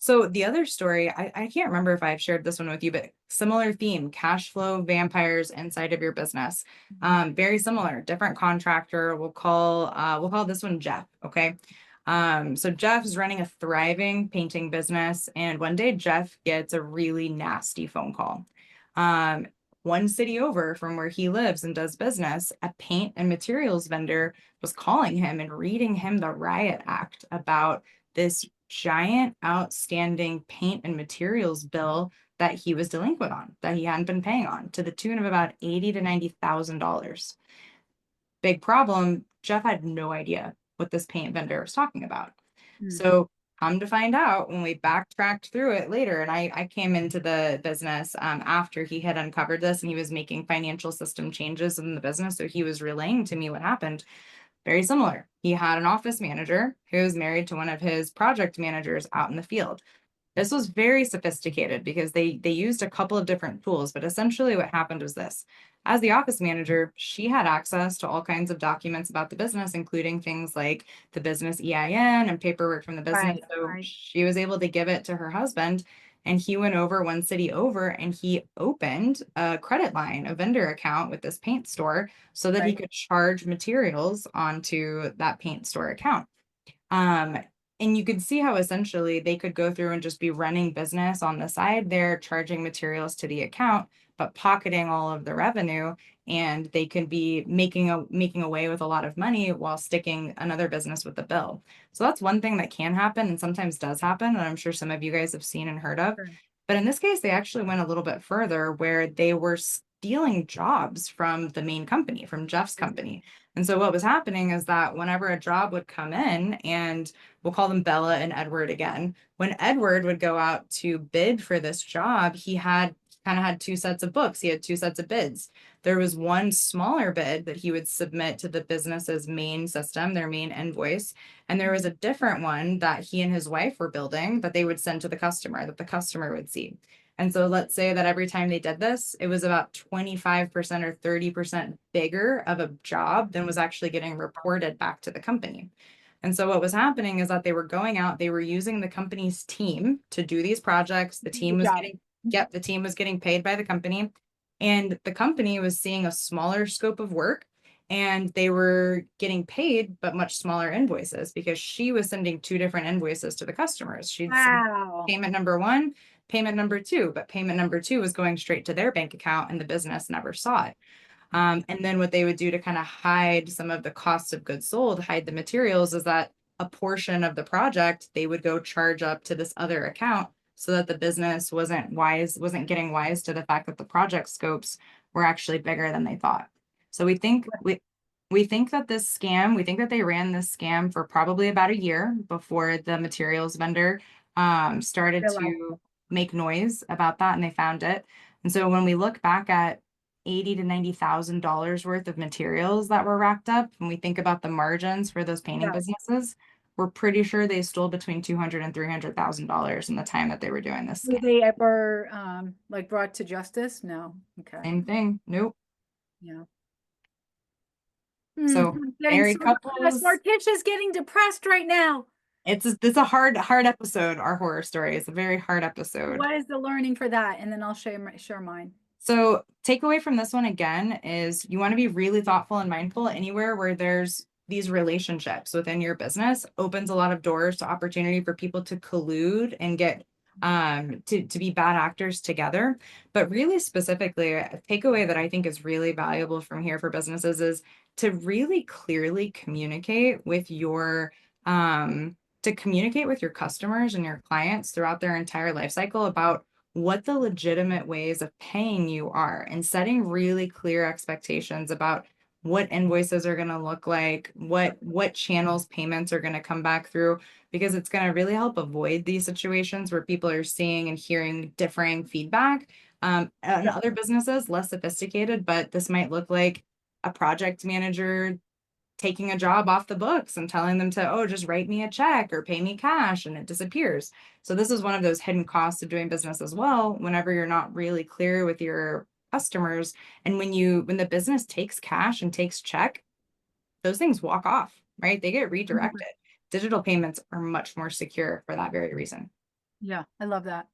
So the other story, I can't remember if I've shared this one with you, but similar theme, cash flow vampires inside of your business. Very similar, different contractor. We'll call this one Jeff. Okay. So Jeff is running a thriving painting business, and one day Jeff gets a really nasty phone call. Um, one city over from where he lives and does business, a paint and materials vendor was calling him and reading him the riot act about this giant outstanding paint and materials bill that he was delinquent on, that he hadn't been paying on, to the tune of about $80,000 to $90,000. Big problem, Jeff had no idea what this paint vendor was talking about. Mm. So come to find out, when we backtracked through it later, and I came into the business after he had uncovered this, and he was making financial system changes in the business. So he was relaying to me what happened. Very similar. He had an office manager who was married to one of his project managers out in the field. This was very sophisticated because they used a couple of different tools, but essentially what happened was this. As the office manager, she had access to all kinds of documents about the business, including things like the business EIN and paperwork from the business. Right, So right, she was able to give it to her husband, and he went over one city over and he opened a credit line, a vendor account with this paint store so that he right. could charge materials onto that paint store account. Um, and you could see how essentially they could go through and just be running business on the side there, charging materials to the account, but pocketing all of the revenue. And they could be making away with a lot of money while sticking another business with the bill. So that's one thing that can happen and sometimes does happen, and I'm sure some of you guys have seen and heard of. Sure. But in this case, they actually went a little bit further where they were stealing jobs from the main company, from Jeff's company. And so what was happening is that whenever a job would come in, and we'll call them Bella and Edward again, when Edward would go out to bid for this job, he had kind of had two sets of books. He had two sets of bids. There was one smaller bid that he would submit to the business's main system, their main invoice. And there was a different one that he and his wife were building that they would send to the customer, that the customer would see. And so let's say that every time they did this, it was about 25% or 30% bigger of a job than was actually getting reported back to the company. And so what was happening is that they were going out, they were using the company's team to do these projects. Good job. The team was getting paid by the company. And the company was seeing a smaller scope of work, and they were getting paid, but much smaller invoices because she was sending two different invoices to the customers. She'd send Wow. payment number one, payment number two, but payment number two was going straight to their bank account and the business never saw it. And then what they would do to kind of hide some of the costs of goods sold, hide the materials, is that a portion of the project they would go charge up to this other account so that the business wasn't getting wise to the fact that the project scopes were actually bigger than they thought. So we think that we think that they ran this scam for probably about a year before the materials vendor started Realize. to make noise about that, and they found it. And so when we look back at 80 to $90,000 worth of materials that were racked up, when we think about the margins for those painting Yeah. businesses, we're pretty sure they stole between 200 and $300,000 in the time that they were doing this Were scam. they ever like brought to justice? No. Okay. Same thing. Nope. Yeah. So I'm getting so married depressed. couples, Morticia's getting depressed right now. it's a hard episode. Our horror story is a very hard episode. What is the learning for that? And then I'll share mine. So takeaway from this one again is you want to be really thoughtful and mindful. Anywhere where there's these relationships within your business opens a lot of doors to opportunity for people to collude and get to be bad actors together. But really specifically, a takeaway that I think is really valuable from here for businesses is to really clearly communicate with your customers and your clients throughout their entire life cycle about what the legitimate ways of paying you are, and setting really clear expectations about what invoices are going to look like, what channels payments are going to come back through, because it's going to really help avoid these situations where people are seeing and hearing differing feedback. And Yeah. other businesses, less sophisticated, but this might look like a project manager taking a job off the books and telling them to, oh, just write me a check or pay me cash, and it disappears. So this is one of those hidden costs of doing business as well, whenever you're not really clear with your customers. And when the business takes cash and takes check, those things walk off, right? They get redirected. Digital payments are much more secure for that very reason. Yeah, I love that.